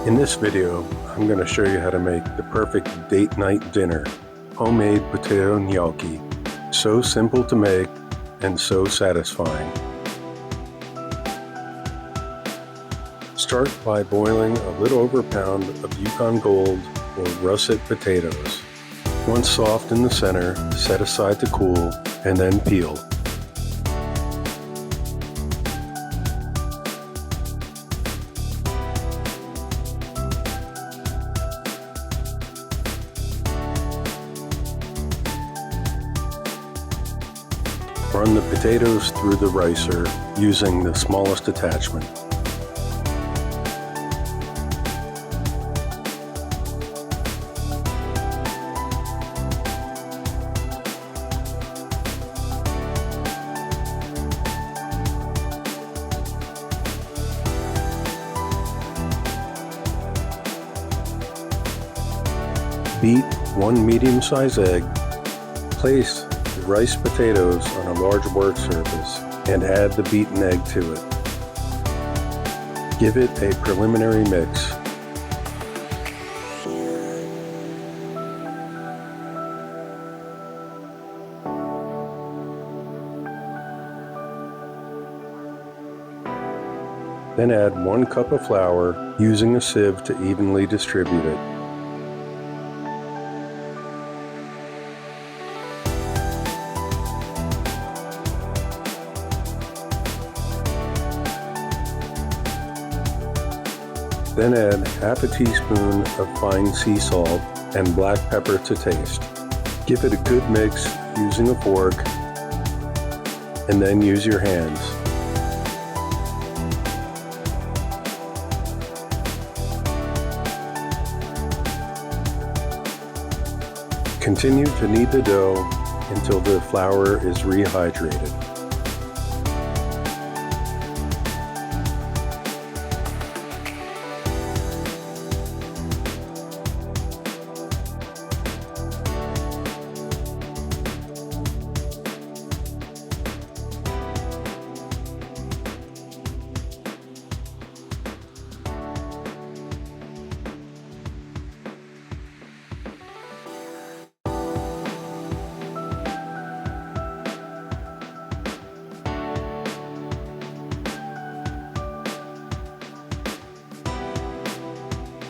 In this video, I'm going to show you how to make the perfect date night dinner, homemade potato gnocchi. So simple to make and so satisfying. Start by boiling a little over a pound of Yukon Gold or russet potatoes. Once soft in the center, set aside to cool and then peel. Run the potatoes through the ricer using the smallest attachment. Beat one medium-sized egg. Place the rice potatoes on a large work surface and add the beaten egg to it. Give it a preliminary mix. Then add 1 cup of flour using a sieve to evenly distribute it. Then add half a teaspoon of fine sea salt and black pepper to taste. Give it a good mix using a fork and then use your hands. Continue to knead the dough until the flour is rehydrated.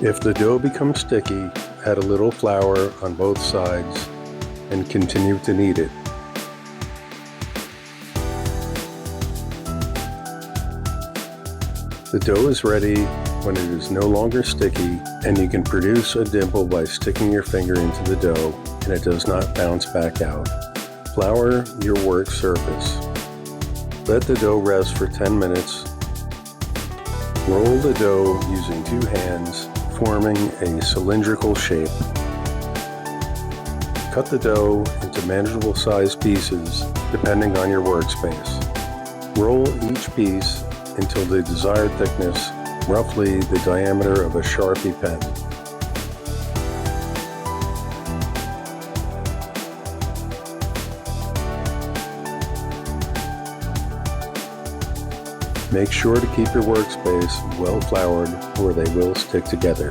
If the dough becomes sticky, add a little flour on both sides and continue to knead it. The dough is ready when it is no longer sticky, and you can produce a dimple by sticking your finger into the dough and it does not bounce back out. Flour your work surface. Let the dough rest for 10 minutes. Roll the dough using 2 hands, forming a cylindrical shape. Cut the dough into manageable sized pieces depending on your workspace. Roll each piece until the desired thickness, roughly the diameter of a Sharpie pen. Make sure to keep your workspace well floured or they will stick together.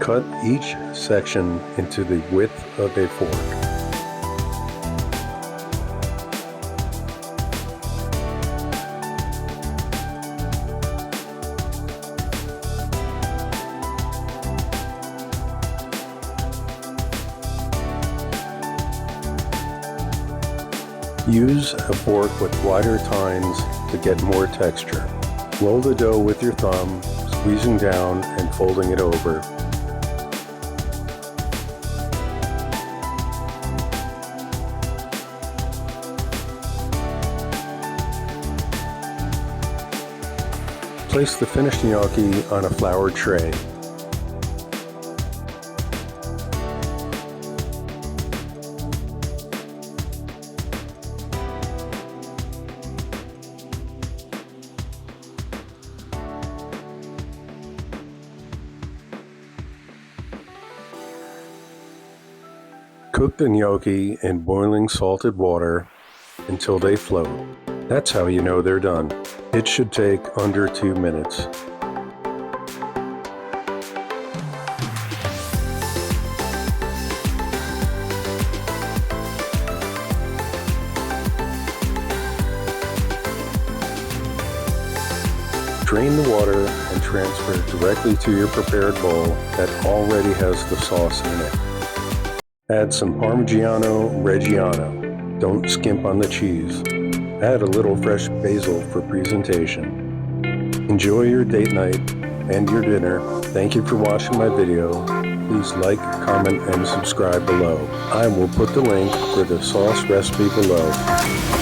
Cut each section into the width of a fork. Use a fork with wider tines to get more texture. Roll the dough with your thumb, squeezing down and folding it over. Place the finished gnocchi on a floured tray. Cook the gnocchi in boiling salted water until they float. That's how you know they're done. It should take under 2 minutes. Drain the water and transfer it directly to your prepared bowl that already has the sauce in it. Add some Parmigiano Reggiano. Don't skimp on the cheese. Add a little fresh basil for presentation. Enjoy your date night and your dinner. Thank you for watching my video. Please like, comment, and subscribe below. I will put the link for the sauce recipe below.